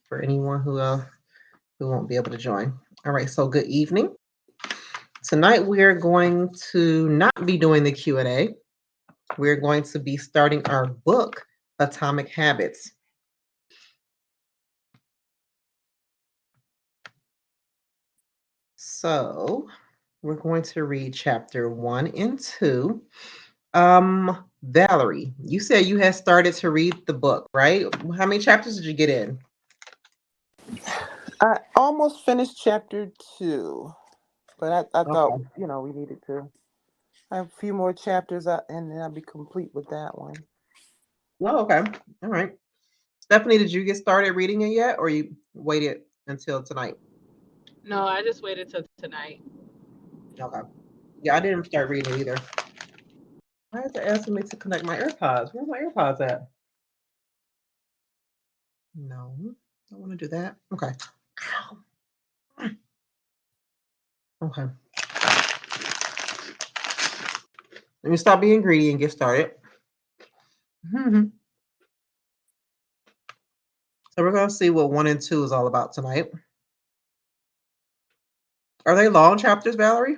for anyone who won't be able to join. All right, so good evening. Tonight we are going to not be doing the Q&A. We're going to be starting our book, Atomic Habits. So we're going to read chapter 1 and 2. Valerie, you said you had started to read the book, right? How many chapters did you get in? I almost finished chapter 2, but I thought, Okay. we needed to have a few more chapters and then I'll be complete with that one. Oh, okay. All right. Stephanie, did you get started reading it yet, or you waited until tonight? No, I just waited till tonight. Okay. Yeah, I didn't start reading it either. Why is it asking me to connect my AirPods? Where's my AirPods at? No, I don't want to do that. Okay. Ow. Okay. Let me stop being greedy and get started. So we're going to see what 1 and 2 is all about tonight. Are they long chapters, Valerie?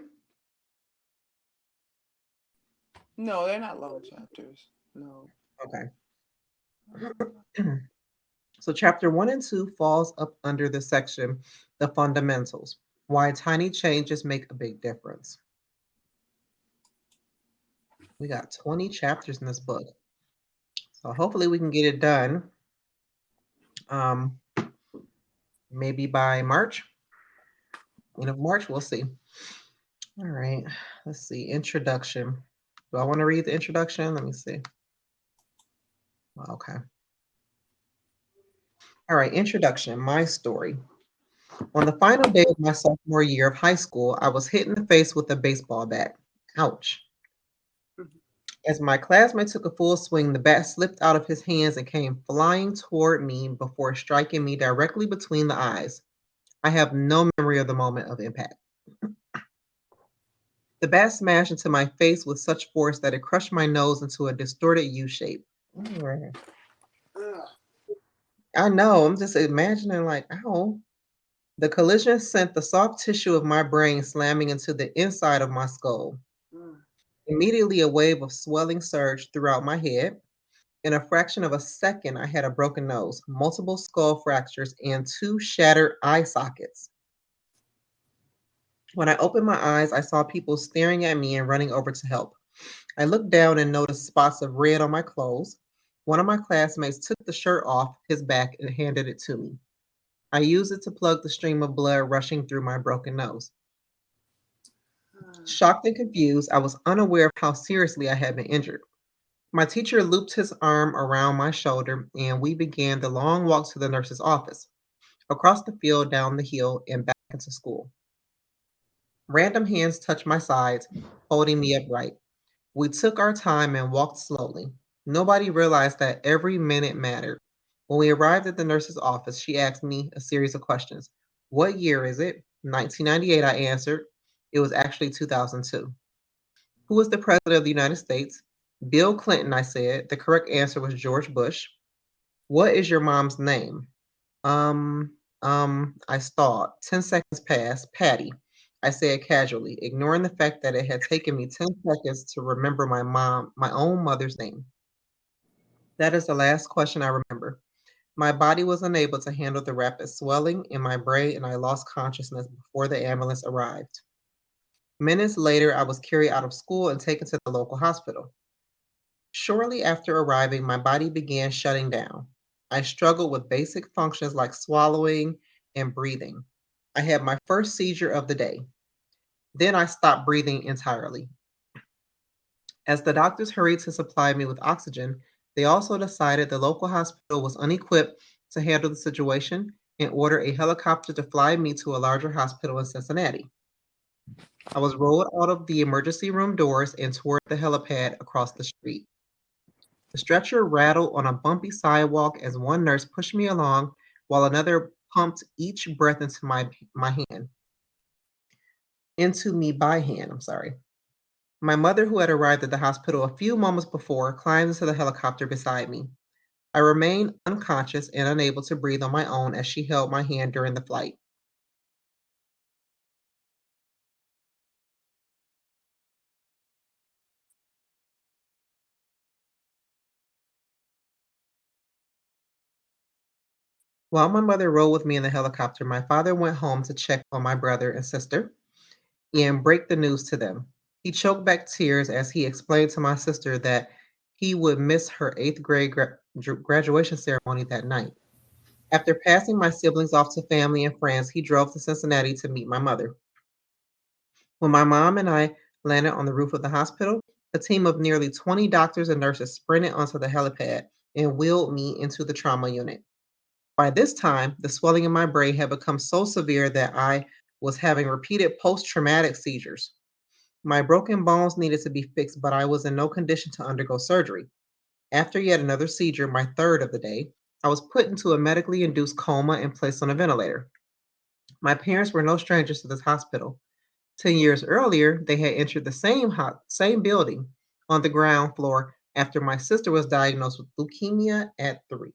No, they're not long chapters. No. Okay. So chapter 1 and 2 falls up under the section, The Fundamentals, Why Tiny Changes Make a Big Difference. We got 20 chapters in this book. So hopefully we can get it done. Maybe by March. End of March, we'll see. All right. Let's see. Introduction. Do I want to read the introduction? Let me see. Okay. All right. Introduction. My story. On the final day of my sophomore year of high school, I was hit in the face with a baseball bat. Ouch. As my classmate took a full swing, the bat slipped out of his hands and came flying toward me before striking me directly between the eyes. I have no memory of the moment of impact. The bat smashed into my face with such force that it crushed my nose into a distorted U shape. I know, I'm just imagining, like, ow. The collision sent the soft tissue of my brain slamming into the inside of my skull. Immediately, a wave of swelling surged throughout my head. In a fraction of a second, I had a broken nose, multiple skull fractures, and 2 shattered eye sockets. When I opened my eyes, I saw people staring at me and running over to help. I looked down and noticed spots of red on my clothes. One of my classmates took the shirt off his back and handed it to me. I used it to plug the stream of blood rushing through my broken nose. Shocked and confused, I was unaware of how seriously I had been injured. My teacher looped his arm around my shoulder, and we began the long walk to the nurse's office, across the field, down the hill, and back into school. Random hands touched my sides, holding me upright. We took our time and walked slowly. Nobody realized that every minute mattered. When we arrived at the nurse's office, she asked me a series of questions. What year is it? 1998, I answered. It was actually 2002. Who was the president of the United States? Bill Clinton, I said. The correct answer was George Bush. What is your mom's name? I stalled. 10 seconds passed. Patty, I said casually, ignoring the fact that it had taken me 10 seconds to remember my own mother's name. That is the last question I remember. My body was unable to handle the rapid swelling in my brain, and I lost consciousness before the ambulance arrived. Minutes later, I was carried out of school and taken to the local hospital. Shortly after arriving, my body began shutting down. I struggled with basic functions like swallowing and breathing. I had my first seizure of the day. Then I stopped breathing entirely. As the doctors hurried to supply me with oxygen, they also decided the local hospital was unequipped to handle the situation and ordered a helicopter to fly me to a larger hospital in Cincinnati. I was rolled out of the emergency room doors and toward the helipad across the street. The stretcher rattled on a bumpy sidewalk as one nurse pushed me along while another pumped each breath into me by hand, I'm sorry. My mother, who had arrived at the hospital a few moments before, climbed into the helicopter beside me. I remained unconscious and unable to breathe on my own as she held my hand during the flight. While my mother rode with me in the helicopter, my father went home to check on my brother and sister and break the news to them. He choked back tears as he explained to my sister that he would miss her eighth grade graduation ceremony that night. After passing my siblings off to family and friends, he drove to Cincinnati to meet my mother. When my mom and I landed on the roof of the hospital, a team of nearly 20 doctors and nurses sprinted onto the helipad and wheeled me into the trauma unit. By this time, the swelling in my brain had become so severe that I was having repeated post traumatic seizures. My broken bones needed to be fixed, but I was in no condition to undergo surgery. After yet another seizure, my third of the day, I was put into a medically induced coma and placed on a ventilator. My parents were no strangers to this hospital. 10 years earlier, they had entered the same building on the ground floor after my sister was diagnosed with leukemia at 3.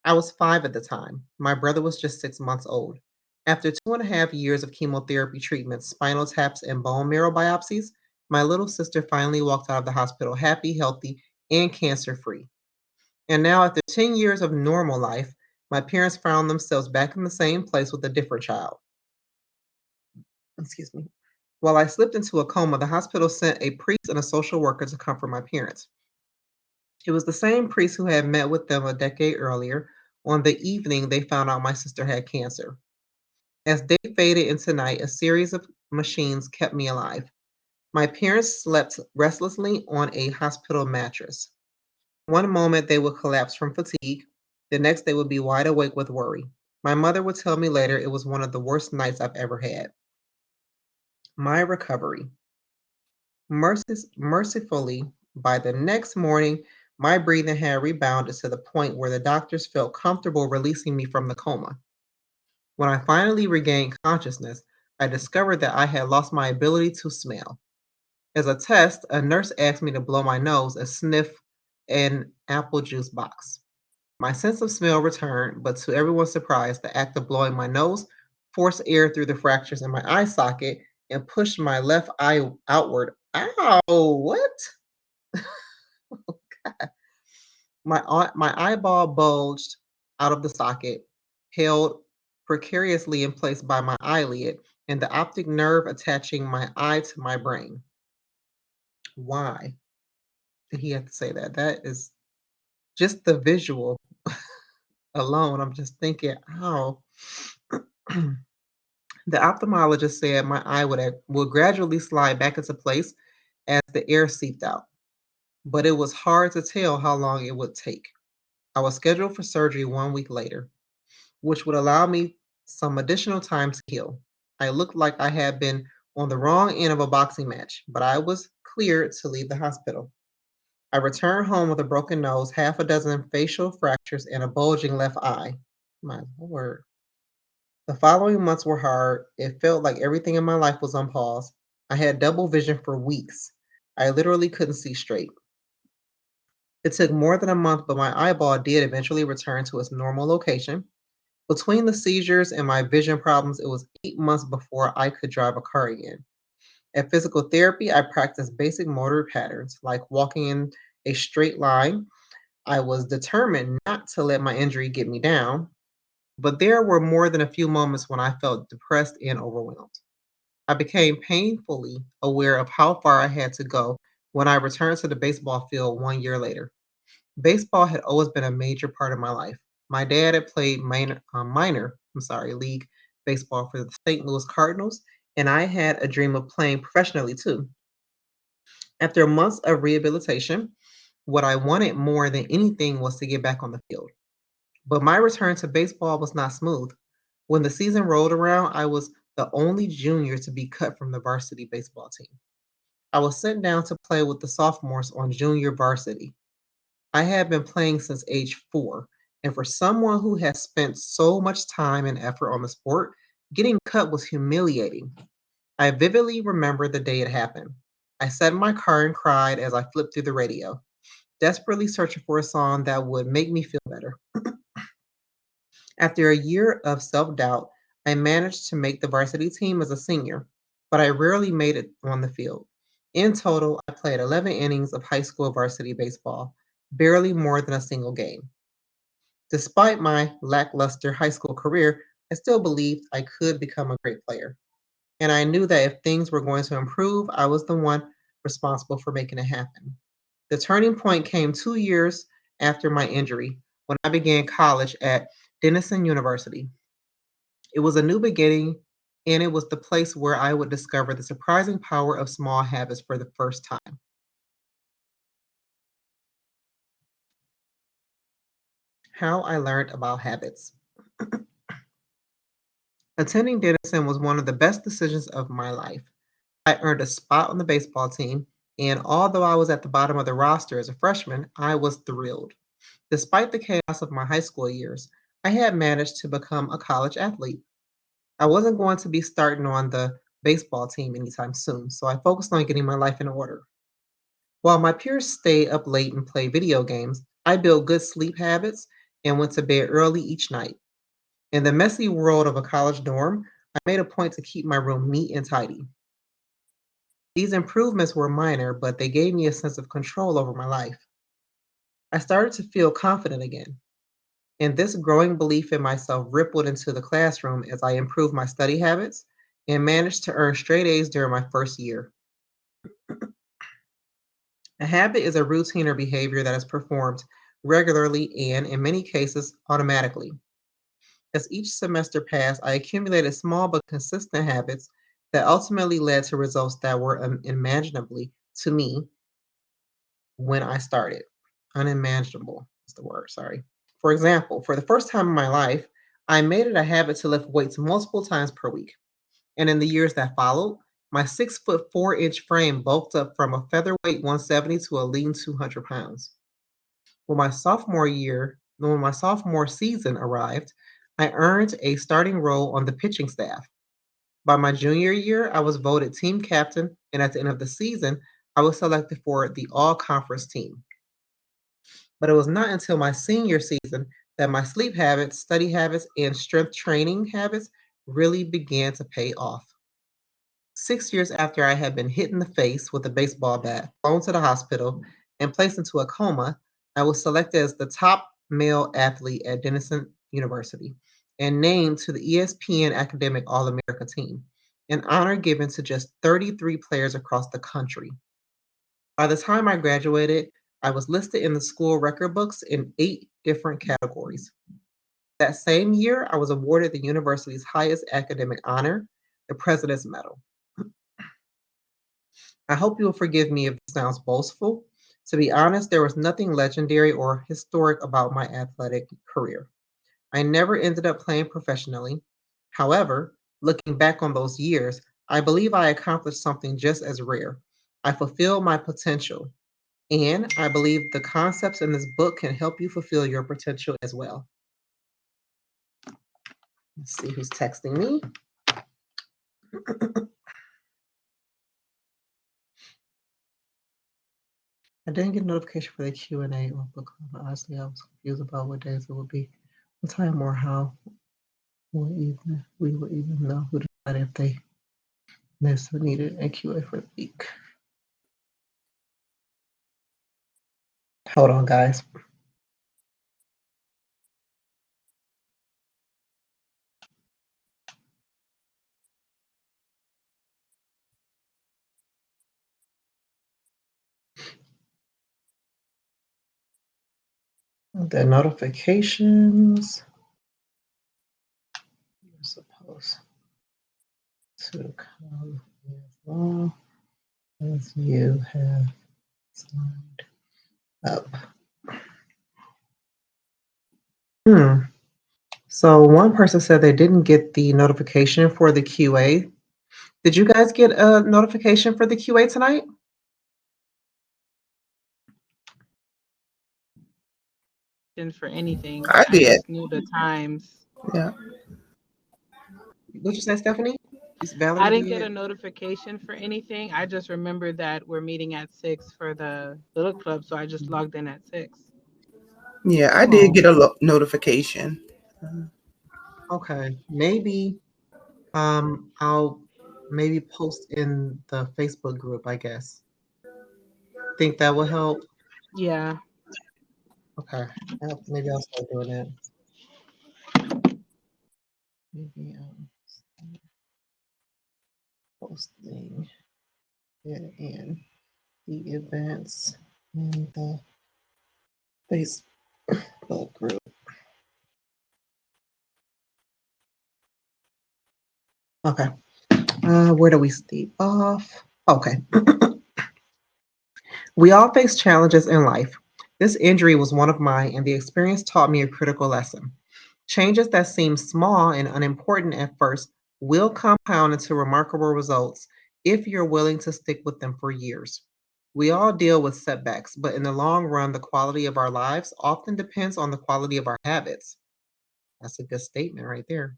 I was 5 at the time. My brother was just 6 months old. After 2.5 years of chemotherapy treatments, spinal taps, and bone marrow biopsies, my little sister finally walked out of the hospital happy, healthy, and cancer free. And now, after 10 years of normal life, my parents found themselves back in the same place with a different child. Excuse me. While I slipped into a coma, the hospital sent a priest and a social worker to comfort my parents. It was the same priest who had met with them a decade earlier on the evening they found out my sister had cancer. As day faded into night, a series of machines kept me alive. My parents slept restlessly on a hospital mattress. One moment they would collapse from fatigue, the next they would be wide awake with worry. My mother would tell me later it was one of the worst nights I've ever had. My recovery. Mercifully, by the next morning, my breathing had rebounded to the point where the doctors felt comfortable releasing me from the coma. When I finally regained consciousness, I discovered that I had lost my ability to smell. As a test, a nurse asked me to blow my nose and sniff an apple juice box. My sense of smell returned, but to everyone's surprise, the act of blowing my nose forced air through the fractures in my eye socket and pushed my left eye outward. Ow, what? My eyeball bulged out of the socket, held precariously in place by my eyelid and the optic nerve attaching my eye to my brain. Why did he have to say that? That is just the visual alone. I'm just thinking, oh. The ophthalmologist said my eye would gradually slide back into place as the air seeped out, but it was hard to tell how long it would take. I was scheduled for surgery 1 week later, which would allow me some additional time to heal. I looked like I had been on the wrong end of a boxing match, but I was cleared to leave the hospital. I returned home with a broken nose, half a dozen facial fractures, and a bulging left eye. My lord. The following months were hard. It felt like everything in my life was on pause. I had double vision for weeks. I literally couldn't see straight. It took more than a month, but my eyeball did eventually return to its normal location. Between the seizures and my vision problems, it was 8 months before I could drive a car again. At physical therapy, I practiced basic motor patterns like walking in a straight line. I was determined not to let my injury get me down, but there were more than a few moments when I felt depressed and overwhelmed. I became painfully aware of how far I had to go when I returned to the baseball field 1 year later. Baseball had always been a major part of my life. My dad had played league baseball for the St. Louis Cardinals, and I had a dream of playing professionally too. After months of rehabilitation, what I wanted more than anything was to get back on the field. But my return to baseball was not smooth. When the season rolled around, I was the only junior to be cut from the varsity baseball team. I was sent down to play with the sophomores on junior varsity. I had been playing since age 4, and for someone who has spent so much time and effort on the sport, getting cut was humiliating. I vividly remember the day it happened. I sat in my car and cried as I flipped through the radio. desperately searching for a song that would make me feel better. After a year of self doubt, I managed to make the varsity team as a senior, but I rarely made it on the field. In total, I played 11 innings of high school varsity baseball, barely more than a single game. Despite my lackluster high school career, I still believed I could become a great player. And I knew that if things were going to improve, I was the one responsible for making it happen. The turning point came 2 years after my injury when I began college at Denison University. It was a new beginning, and it was the place where I would discover the surprising power of small habits for the first time. How I learned about habits. Attending Denison was one of the best decisions of my life. I earned a spot on the baseball team, and although I was at the bottom of the roster as a freshman, I was thrilled. Despite the chaos of my high school years, I had managed to become a college athlete. I wasn't going to be starting on the baseball team anytime soon, so I focused on getting my life in order. While my peers stayed up late and played video games, I built good sleep habits and went to bed early each night. In the messy world of a college dorm, I made a point to keep my room neat and tidy. These improvements were minor, but they gave me a sense of control over my life. I started to feel confident again, and this growing belief in myself rippled into the classroom as I improved my study habits and managed to earn straight A's during my first year. A habit is a routine or behavior that is performed regularly and, in many cases, automatically. As each semester passed, I accumulated small but consistent habits that ultimately led to results that were unimaginably to me when I started. Unimaginable is the word, sorry. For example, for the first time in my life, I made it a habit to lift weights multiple times per week. And in the years that followed, my 6 foot 4 inch frame bulked up from a featherweight 170 to a lean 200 pounds. When my sophomore season arrived, I earned a starting role on the pitching staff. By my junior year, I was voted team captain, and at the end of the season, I was selected for the all conference team. But it was not until my senior season that my sleep habits, study habits, and strength training habits really began to pay off. 6 years after I had been hit in the face with a baseball bat, flown to the hospital, and placed into a coma, I was selected as the top male athlete at Denison University and named to the ESPN Academic All America team, an honor given to just 33 players across the country. By the time I graduated, I was listed in the school record books in 8 different categories. That same year, I was awarded the university's highest academic honor, the President's Medal. I hope you will forgive me if this sounds boastful. To be honest, there was nothing legendary or historic about my athletic career. I never ended up playing professionally. However, looking back on those years, I believe I accomplished something just as rare. I fulfilled my potential, and I believe the concepts in this book can help you fulfill your potential as well. Let's see who's texting me. I didn't get a notification for the Q&A or book club. Honestly, I was confused about what days it would be, what time or how we would even know who decided if they needed a QA for the week. Hold on, guys. The notifications are supposed to come as long as you have signed up. So one person said they didn't get the notification for the QA. Did you guys get a notification for the QA tonight? For anything. I I did. just knew the times. Yeah. What you say, Stephanie? I Valerie didn't get a did. notification for anything. I just remembered that we're meeting at 6 for the little club, so I just logged in at 6. Yeah, I did Oh, get a notification. okay. Maybe I'll maybe post in the Facebook group, I guess. Think that will help? Yeah. Okay. Maybe I'll start doing that. Maybe posting it in the events in the Facebook group. Okay. Where do we leave off? Okay. We all face challenges in life. This injury was one of mine, and the experience taught me a critical lesson. Changes that seem small and unimportant at first will compound into remarkable results if you're willing to stick with them for years. We all deal with setbacks, but in the long run, the quality of our lives often depends on the quality of our habits. That's a good statement right there.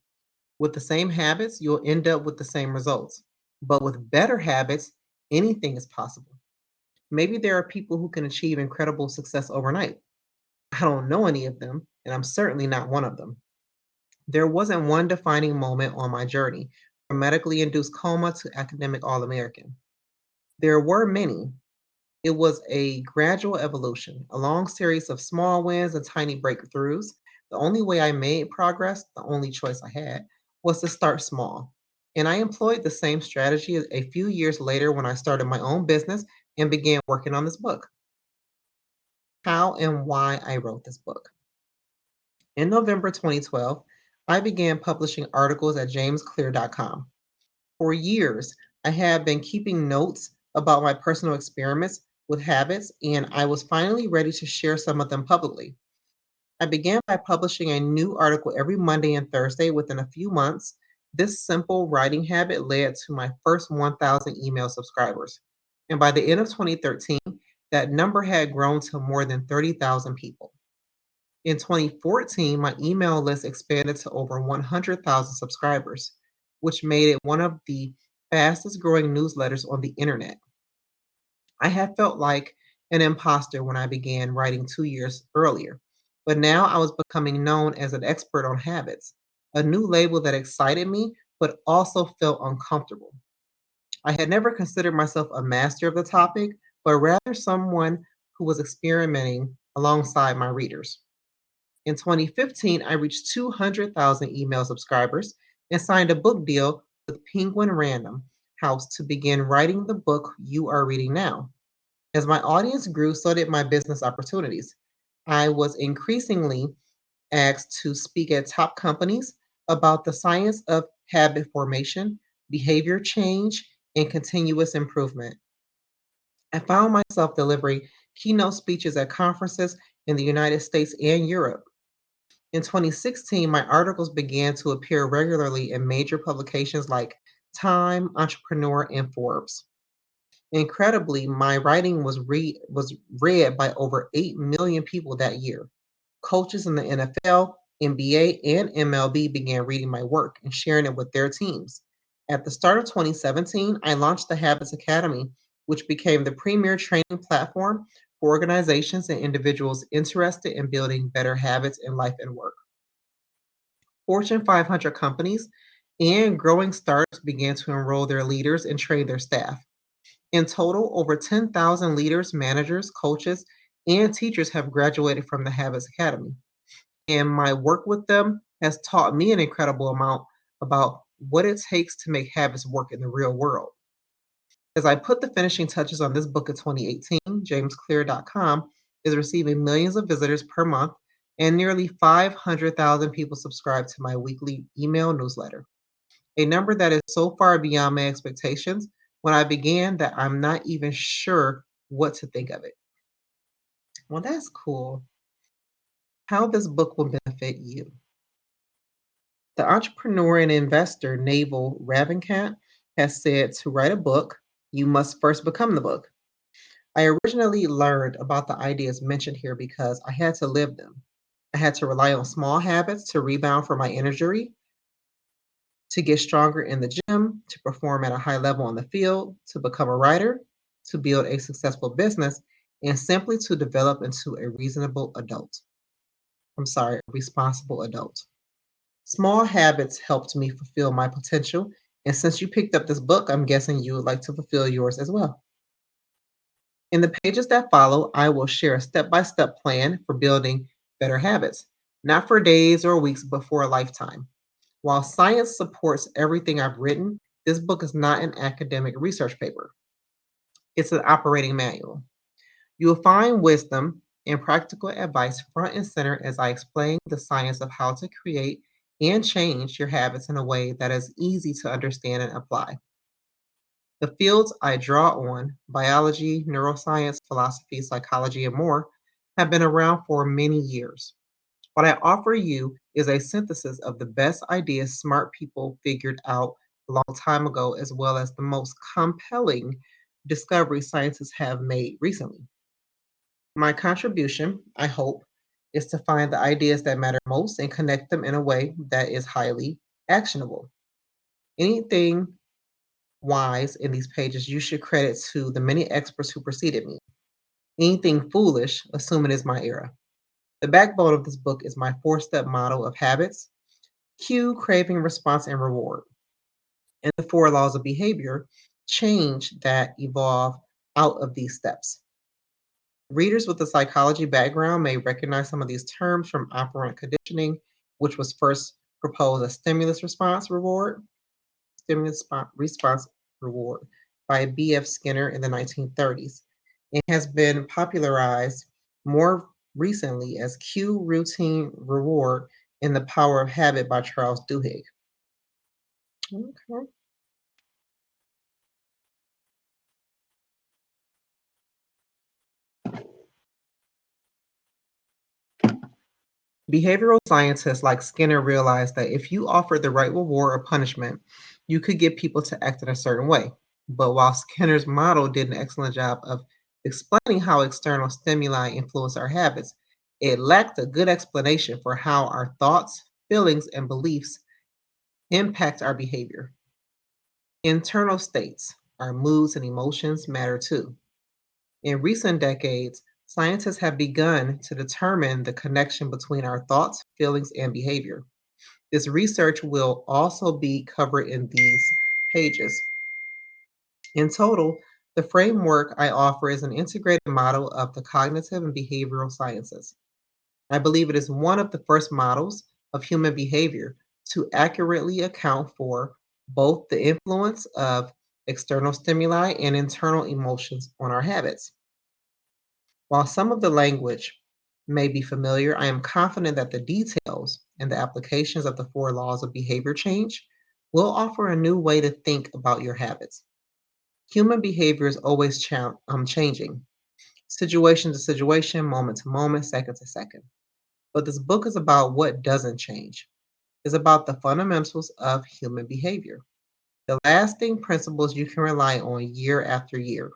With the same habits, you'll end up with the same results. But with better habits, anything is possible. Maybe there are people who can achieve incredible success overnight. I don't know any of them, and I'm certainly not one of them. There wasn't one defining moment on my journey, from medically induced coma to academic All American. There were many. It was a gradual evolution, a long series of small wins and tiny breakthroughs. The only way I made progress, the only choice I had, was to start small. And I employed the same strategy a few years later when I started my own business and began working on this book. How and why I wrote this book. In November 2012, I began publishing articles at jamesclear.com. For years, I had been keeping notes about my personal experiments with habits, and I was finally ready to share some of them publicly. I began by publishing a new article every Monday and Thursday within a few months. This simple writing habit led to my first 1,000 email subscribers. And by the end of 2013, that number had grown to more than 30,000 people. In 2014, my email list expanded to over 100,000 subscribers, which made it one of the fastest growing newsletters on the internet. I had felt like an imposter when I began writing 2 years earlier, but now I was becoming known as an expert on habits, a new label that excited me but also felt uncomfortable. I had never considered myself a master of the topic, but rather someone who was experimenting alongside my readers. In 2015, I reached 200,000 email subscribers and signed a book deal with Penguin Random House to begin writing the book you are reading now. As my audience grew, so did my business opportunities. I was increasingly asked to speak at top companies about the science of habit formation, behavior change, and continuous improvement. I found myself delivering keynote speeches at conferences in the United States and Europe. In 2016, my articles began to appear regularly in major publications like Time, Entrepreneur, and Forbes. Incredibly, my writing was read by over 8 million people that year. Coaches in the NFL, NBA, and MLB began reading my work and sharing it with their teams. At the start of 2017, I launched the Habits Academy, which became the premier training platform for organizations and individuals interested in building better habits in life and work. Fortune 500 companies and growing startups began to enroll their leaders and train their staff. In total, over 10,000 leaders, managers, coaches, and teachers have graduated from the Habits Academy. And my work with them has taught me an incredible amount about what it takes to make habits work in the real world. As I put the finishing touches on this book in 2018, jamesclear.com is receiving millions of visitors per month, and nearly 500,000 people subscribe to my weekly email newsletter, a number that is so far beyond my expectations when I began that I'm not even sure what to think of it. Well, that's cool. How this book will benefit you. The entrepreneur and investor Naval Ravikant has said to write a book, you must first become the book. I originally learned about the ideas mentioned here because I had to live them. I had to rely on small habits to rebound from my injury. to get stronger in the gym, to perform at a high level on the field, to become a writer, to build a successful business, and simply to develop into a reasonable adult. I'm sorry, a responsible adult. Small habits helped me fulfill my potential. And since you picked up this book, I'm guessing you would like to fulfill yours as well. In the pages that follow, I will share a step by step plan for building better habits, not for days or weeks, but for a lifetime. While science supports everything I've written, this book is not an academic research paper. It's an operating manual. You will find wisdom and practical advice front and center as I explain the science of how to create and change your habits in a way that is easy to understand and apply. The fields I draw on, biology, neuroscience, philosophy, psychology, and more, have been around for many years. What I offer you is a synthesis of the best ideas smart people figured out a long time ago, as well as the most compelling discoveries scientists have made recently. My contribution, I hope, is to find the ideas that matter most and connect them in a way that is highly actionable. Anything wise in these pages you should credit to the many experts who preceded me. Anything foolish, assume it is my era. The backbone of this book is my four-step model of habits: cue, craving, response, and reward. And the four laws of behavior change that evolve out of these steps. Readers with a psychology background may recognize some of these terms from operant conditioning, which was first proposed as stimulus response reward by B.F. Skinner in the 1930s, and has been popularized more recently as cue, routine, reward in The Power of Habit by Charles Duhigg. Okay. Behavioral scientists like Skinner realized that if you offered the right reward or punishment, you could get people to act in a certain way. But while Skinner's model did an excellent job of explaining how external stimuli influence our habits, it lacked a good explanation for how our thoughts, feelings, and beliefs impact our behavior. Internal states, our moods and emotions matter too. In recent decades, scientists have begun to determine the connection between our thoughts, feelings, and behavior. This research will also be covered in these pages. In total, the framework I offer is an integrated model of the cognitive and behavioral sciences. I believe it is one of the first models of human behavior to accurately account for both the influence of external stimuli and internal emotions on our habits. While some of the language may be familiar, I am confident that the details and the applications of the four laws of behavior change will offer a new way to think about your habits. Human behavior is always changing, situation to situation, moment to moment, second to second. But this book is about what doesn't change. It's about the fundamentals of human behavior, the lasting principles you can rely on year after year,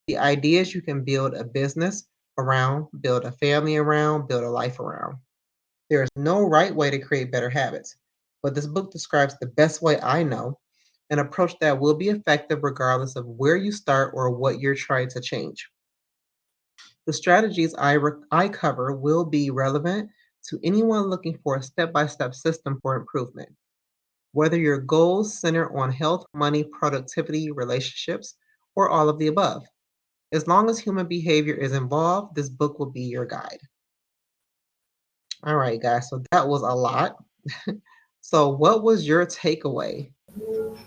the ideas you can build a business around, build a family around, build a life around. There is no right way to create better habits, but this book describes the best way I know, an approach that will be effective regardless of where you start or what you're trying to change. The strategies I cover will be relevant to anyone looking for a step by step system for improvement. Whether your goals center on health, money, productivity, relationships, or all of the above. As long as human behavior is involved, this book will be your guide. All right, guys, so that was a lot. So, what was your takeaway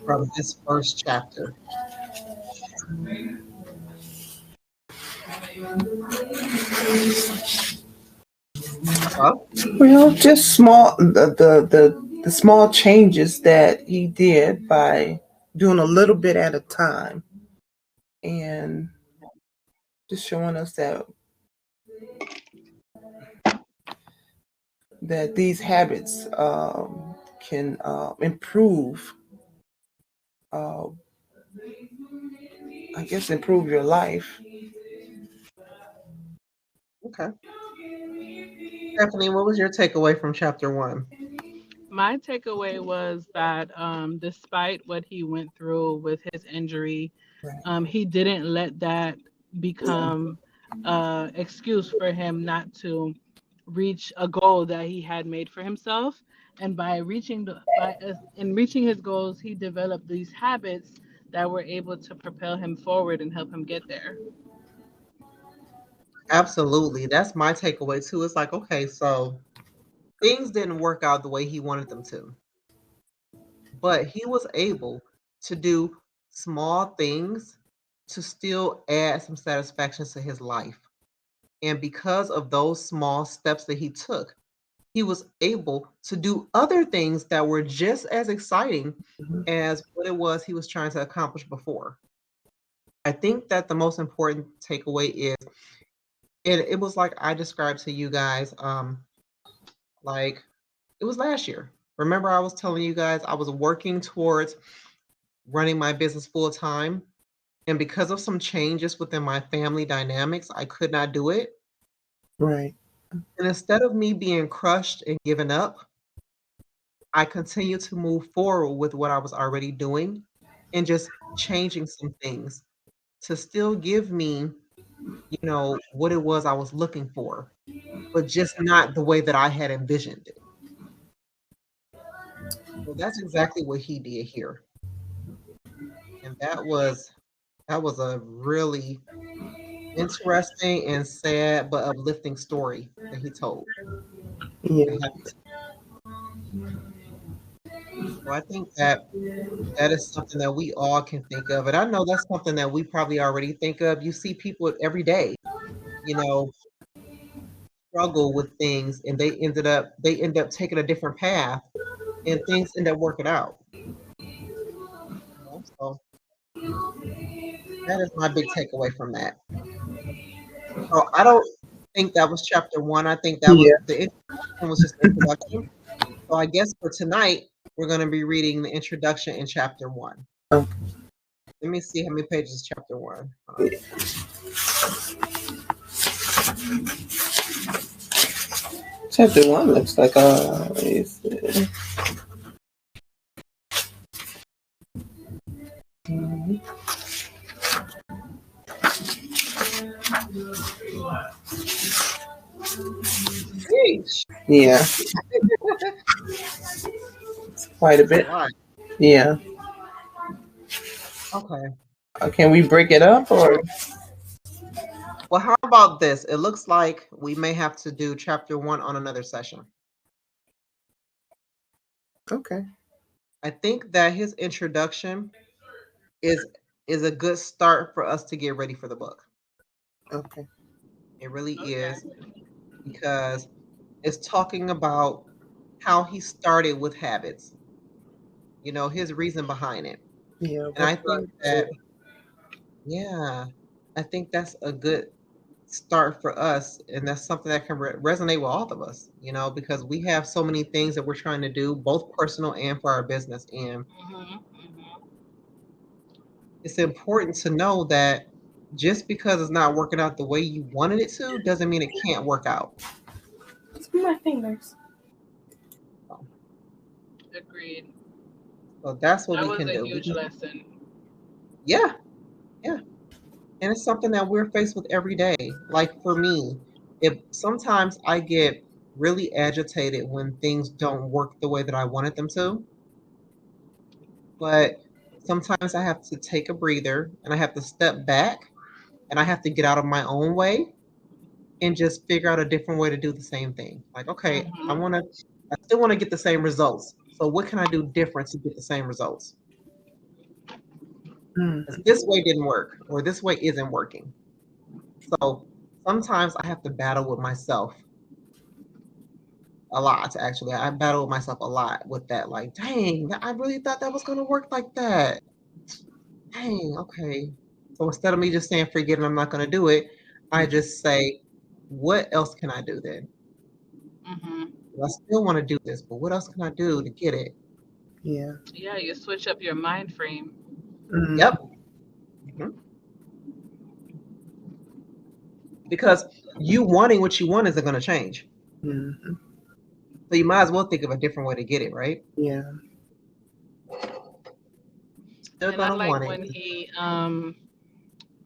from this first chapter? Well, Well, just the small changes that he did by doing a little bit at a time, and just showing us that these habits can improve, uh, I guess, improve your life. okay. Stephanie, what was your takeaway from chapter one? My takeaway was that despite what he went through with his injury, Right. he didn't let that become excuse for him not to reach a goal that he had made for himself. And by in reaching his goals, he developed these habits that were able to propel him forward and help him get there. Absolutely. That's my takeaway too. It's like, okay, so things didn't work out the way he wanted them to, but he was able to do small things to still add some satisfaction to his life. And because of those small steps that he took, he was able to do other things that were just as exciting Mhm. as what it was he was trying to accomplish before. I think that the most important takeaway is it was like I described to you guys, like it was last year. Remember, I was telling you guys I was working towards running my business full time. And because of some changes within my family dynamics, I could not do it. Right. And instead of me being crushed and giving up, I continued to move forward with what I was already doing and just changing some things to still give me, what it was I was looking for, but just not the way that I had envisioned it. So that's exactly what he did here. And that was a really interesting and sad but uplifting story that he told. Yeah. I have to. So I think that that is something that we all can think of. And I know that's something that we probably already think of. You see people every day, you know, struggle with things and they end up taking a different path and things end up working out. So that is my big takeaway from that. So I don't think that was chapter one. I think that was Yeah. the introduction was just introduction. So I guess for tonight we're going to be reading the introduction in chapter one. Okay. Let me see how many pages is chapter one. Hold on. Chapter one looks like Yeesh. yeah, quite a That's a bit. lot. Yeah. Okay. Can we break it up or? Well, how about this? It looks like we may have to do chapter one on another session. Okay. I think that his introduction is is a good start for us to get ready for the book. Okay. It really Okay. is because it's talking about how he started with habits, his reason behind it. Yeah. And What I brought think you to that, yeah, I think that's a good start for us. And that's something that can resonate with all of us, because we have so many things that we're trying to do, both personal and for our business. And Hmm. it's important to know that just because it's not working out the way you wanted it to doesn't mean it can't work out. my fingers? So, Agreed. so that's what That we was can a do. huge lesson. Yeah, yeah. And it's something that we're faced with every day. Like for me, if sometimes I get really agitated when things don't work the way that I wanted them to, but sometimes I have to take a breather and I have to step back and I have to get out of my own way and just figure out a different way to do the same thing. Like, okay, Hmm. I still want to get the same results. So what can I do different to get the same results? Because Mm. this way didn't work or this way isn't working. So sometimes I have to battle with myself a lot, actually. I battle with myself a lot with that. Like, dang, I really thought that was gonna work like that. Dang, okay. So instead of me just saying forget it, I'm not gonna do it, I just say, what else can I do then? Hmm. I still want to do this, but what else can I do to get it? Yeah. Yeah, you switch up your mind frame. Yep. Mm. Mhm. Because you wanting what you want isn't going to change. Mm. So you might as well think of a different way to get it, right? Yeah. Still And I gonna like want it. when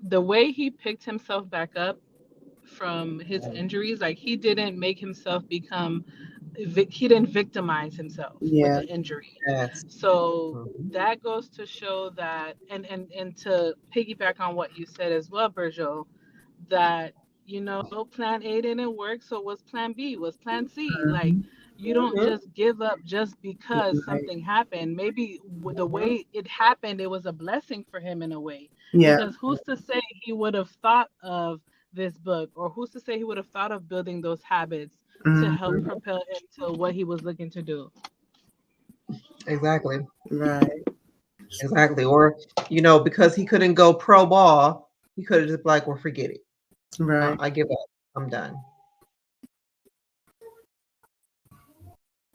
the way he picked himself back up from his injuries, like he didn't make himself become he didn't victimize himself with Yeah. the injury. Yes. So Mhm. that goes to show that, and to piggyback on what you said as well, Berjo, that plan A didn't work, so what's plan B, what's plan C? Like, Mhm. you don't Mhm. just give up just because Right. something happened. Maybe the Mhm. way it happened, it was a blessing for him in a way, Yeah. because who's to say he would have thought of this book, or who's to say he would have thought of building those habits to help Mhm. propel him to what he was looking to do. Exactly. Right. Exactly. Or, because he couldn't go pro ball, he could have just been like, well, forget it. Right. I give up. I'm done.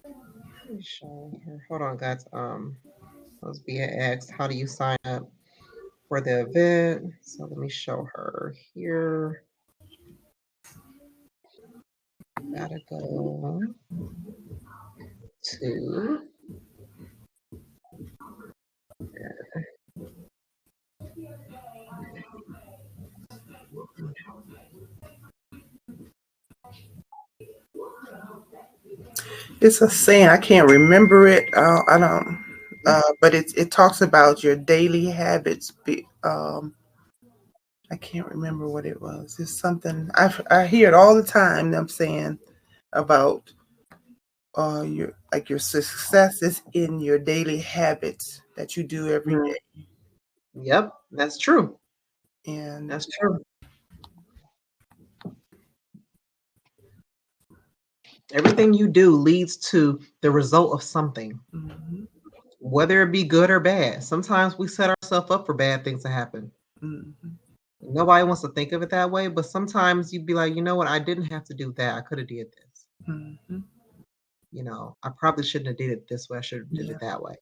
Let me show her. Hold on, guys. Was being asked, how do you sign up for the event? So let me show her here. Gotta go to. It's a saying. I can't remember it. I don't. But it talks about your daily habits. I can't remember what it was. It's something I hear it all the time. Them saying about your success is in your daily habits that you do every Mm, day. yep, that's true. And That's true. Everything you do leads to the result of something, mhm, whether it be good or bad. Sometimes we set ourselves up for bad things to happen. mhm, Nobody wants to think of it that way, but sometimes you'd be like, you know what? I didn't have to do that. I could have did this. mhm. I probably shouldn't have did it this way. I should have did Yeah, it that way.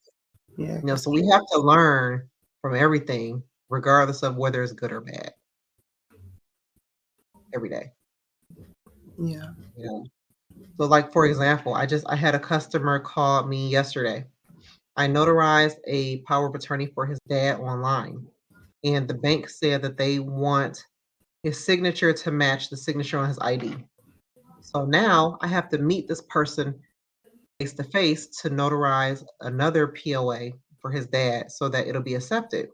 yeah, So we have to learn from everything, regardless of whether it's good or bad, every day. yeah. You know. So, like for example, I had a customer call me yesterday. I notarized a power of attorney for his dad online, and the bank said that they want his signature to match the signature on his ID. So now I have to meet this person face to face to notarize another POA for his dad so that it'll be accepted.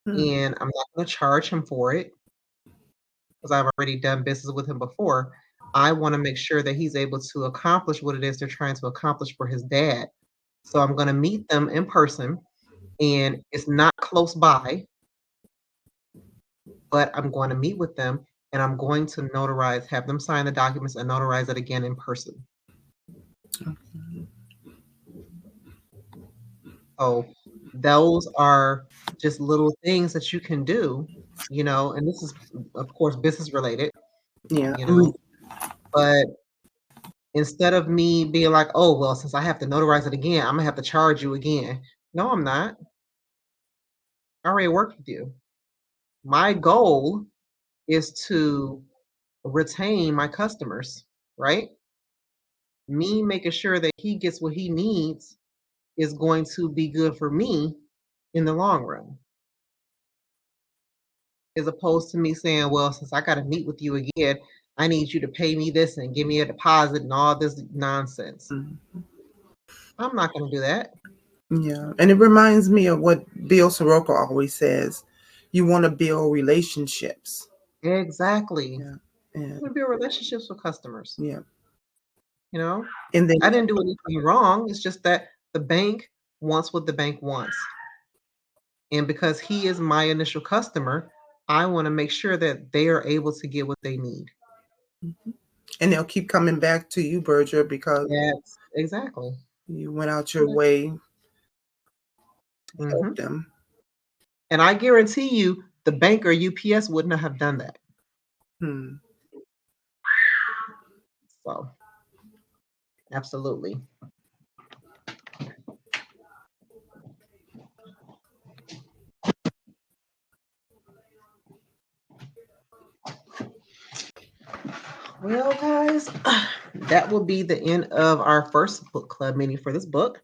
Mm, And I'm not going to charge him for it because I've already done business with him before. I want to make sure that he's able to accomplish what it is they're trying to accomplish for his dad. So I'm going to meet them in person, and it's not close by, but I'm going to meet with them and I'm going to have them sign the documents and notarize it again in person. So those are just little things that you can do, and this is, of course, business related, yeah. you know, but instead of me being like, oh, well, since I have to notarize it again, I'm gonna have to charge you again. No, I'm not. I already worked with you. My goal is to retain my customers, right? Me making sure that he gets what he needs is going to be good for me in the long run, as opposed to me saying, well, since I got to meet with you again, I need you to pay me this and give me a deposit and all this nonsense. Mm, I'm not going to do that. yeah. And it reminds me of what Bill Soroka always says. You want to build relationships. Exactly. Yeah. And I'm going to build relationships with customers. yeah. You know, And then I didn't do anything wrong. It's just that the bank wants what the bank wants. And because he is my initial customer, I want to make sure that they are able to get what they need. and they'll keep coming back to you, Berger, because Yes, exactly. you went out your way to help Hmm. them. And I guarantee you, the bank or UPS wouldn't have done that. Hmm. So, absolutely. Well, guys, that will be the end of our first book club meeting for this book.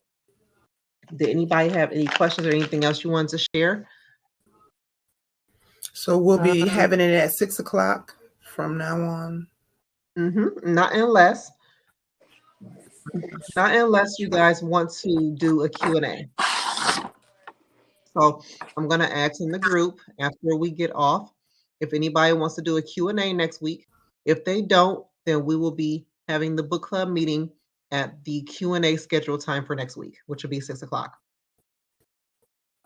Did anybody have any questions or anything else you wanted to share? So we'll be having it at 6:00 from now on. Not unless you guys want to do a Q&A. So I'm going to ask in the group after we get off if anybody wants to do a Q&A next week. If they don't, then we will be having the book club meeting at the Q&A scheduled time for next week, which will be 6:00.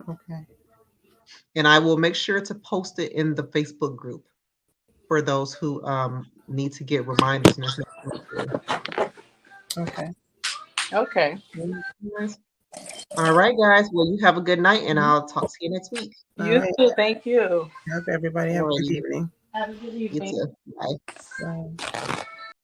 Okay. And I will make sure to post it in the Facebook group for those who need to get reminders necessary. Okay. Okay. All right, guys. Well, you have a good night, and I'll talk to you next week. You too. Thank you. Everybody have a good evening. Have a good You evening. too. Bye. Bye.